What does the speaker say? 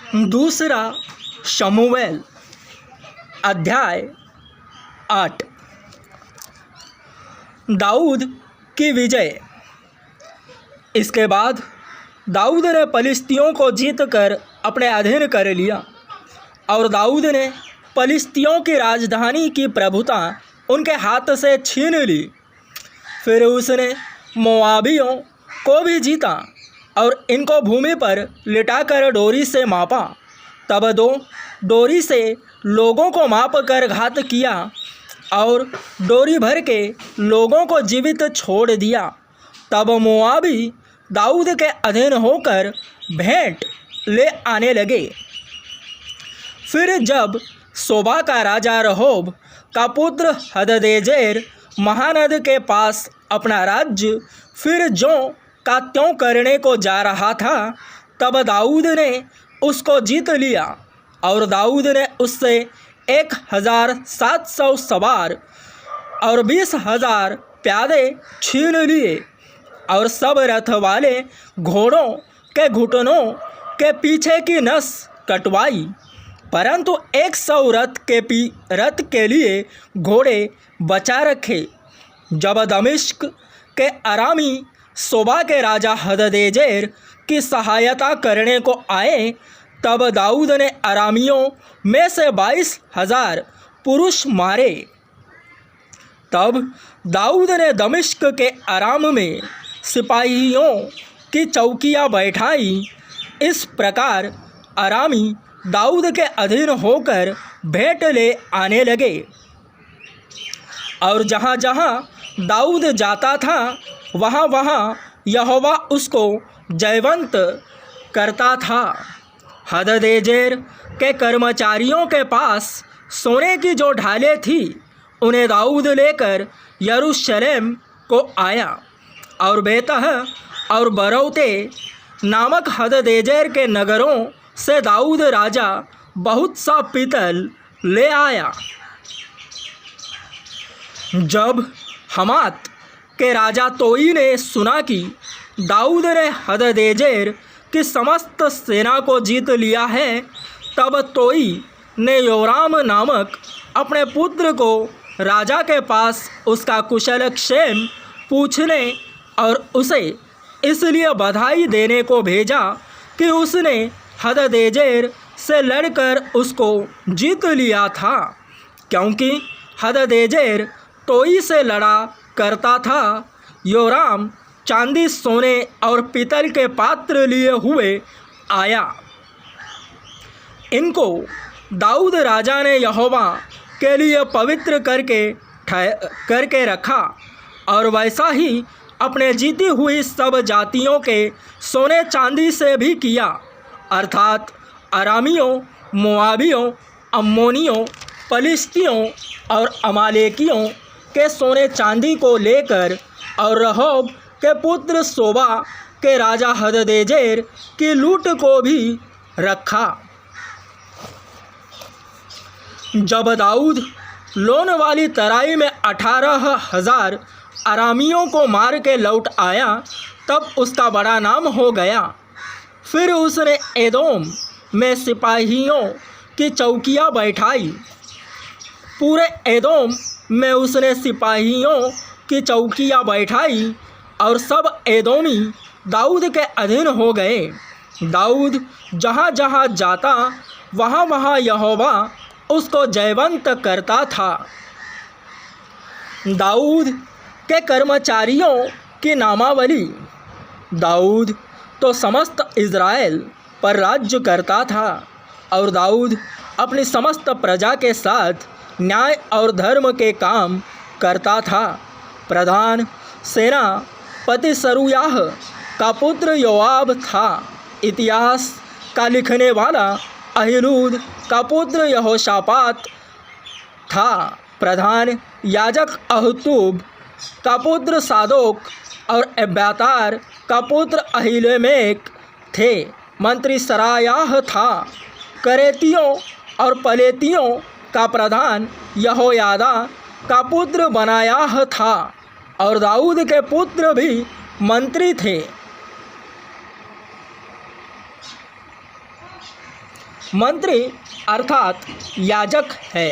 दूसरा शमूएल अध्याय 8। दाऊद की विजय। इसके बाद दाऊद ने पलिश्तियों को जीतकर अपने अधीन कर लिया और दाऊद ने पलिश्तियों की राजधानी की प्रभुता उनके हाथ से छीन ली। फिर उसने मोआबियों को भी जीता और इनको भूमि पर लिटाकर डोरी से मापा। तब डोरी से लोगों को माप कर घात किया और डोरी भर के लोगों को जीवित छोड़ दिया। तब मोआबी दाऊद के अधीन होकर भेंट ले आने लगे। फिर जब सोबा का राजा रहोब का पुत्र हददेजेर महानद के पास अपना राज्य फिर ज्यों का त्यों करने को जा रहा था, तब दाऊद ने उसको जीत लिया और दाऊद ने उससे 1700 सवार और 20,000 प्यादे छीन लिए और सब रथ वाले घोड़ों के घुटनों के पीछे की नस कटवाई, परंतु 100 रथ के लिए घोड़े बचा रखे। जब दमिश्क के अरामी सोबा के राजा हददेजेर की सहायता करने को आए, तब दाऊद ने अरामियों में से 22,000 पुरुष मारे। तब दाऊद ने दमिश्क के अराम में सिपाहियों की चौकियां बैठाई। इस प्रकार अरामी दाऊद के अधीन होकर भेंट ले आने लगे और जहाँ जहाँ दाऊद जाता था वहाँ वहाँ यहोवा उसको जयवंत करता था। हददेजेर के कर्मचारियों के पास सोने की जो ढालें थी, उन्हें दाऊद लेकर यरूशलेम को आया और बेतह और बरौते नामक हददेजेर के नगरों से दाऊद राजा बहुत सा पीतल ले आया। जब हमात के राजा तोई ने सुना कि दाऊद ने हददेजेर की समस्त सेना को जीत लिया है, तब तोई ने योराम नामक अपने पुत्र को राजा के पास उसका कुशल क्षेम पूछने और उसे इसलिए बधाई देने को भेजा कि उसने हददेजेर से लड़कर उसको जीत लिया था, क्योंकि हददेजेर तोई से लड़ा करता था। योराम चांदी सोने और पीतल के पात्र लिए हुए आया। इनको दाऊद राजा ने यहोवा के लिए पवित्र करके रखा और वैसा ही अपने जीती हुई सब जातियों के सोने चांदी से भी किया, अर्थात अरामियों, मोआबियों, अम्मोनियों, पलिश्तियों और अमालेकियों के सोने चांदी को लेकर और रहोब के पुत्र सोबा के राजा हददेजेर की लूट को भी रखा। जब दाऊद लोन वाली तराई में 18,000 अरामियों को मार के लौट आया, तब उसका बड़ा नाम हो गया। फिर उसने एदोम में सिपाहियों की चौकियां बैठाई। पूरे एदोम में उसने सिपाहियों की चौकियां बैठाई और सब एदोमी दाऊद के अधीन हो गए। दाऊद जहाँ जहाँ जाता वहाँ वहाँ यहोवा उसको जयवंत करता था। दाऊद के कर्मचारियों की नामावली। दाऊद तो समस्त इज़राइल पर राज्य करता था और दाऊद अपनी समस्त प्रजा के साथ न्याय और धर्म के काम करता था। प्रधान सेनापति सरूयाह का पुत्र योआब था। इतिहास का लिखने वाला अहीलूद का पुत्र यहोशापात था। प्रधान याजक अहतूब का पुत्र सादोक और एब्यातार का पुत्र अहीलेमेक थे। मंत्री सरायाह था। करेतियों और पलेतियों का प्रधान यहोयादा का पुत्र बनायाह था और दाऊद के पुत्र भी मंत्री थे। मंत्री अर्थात याजक है।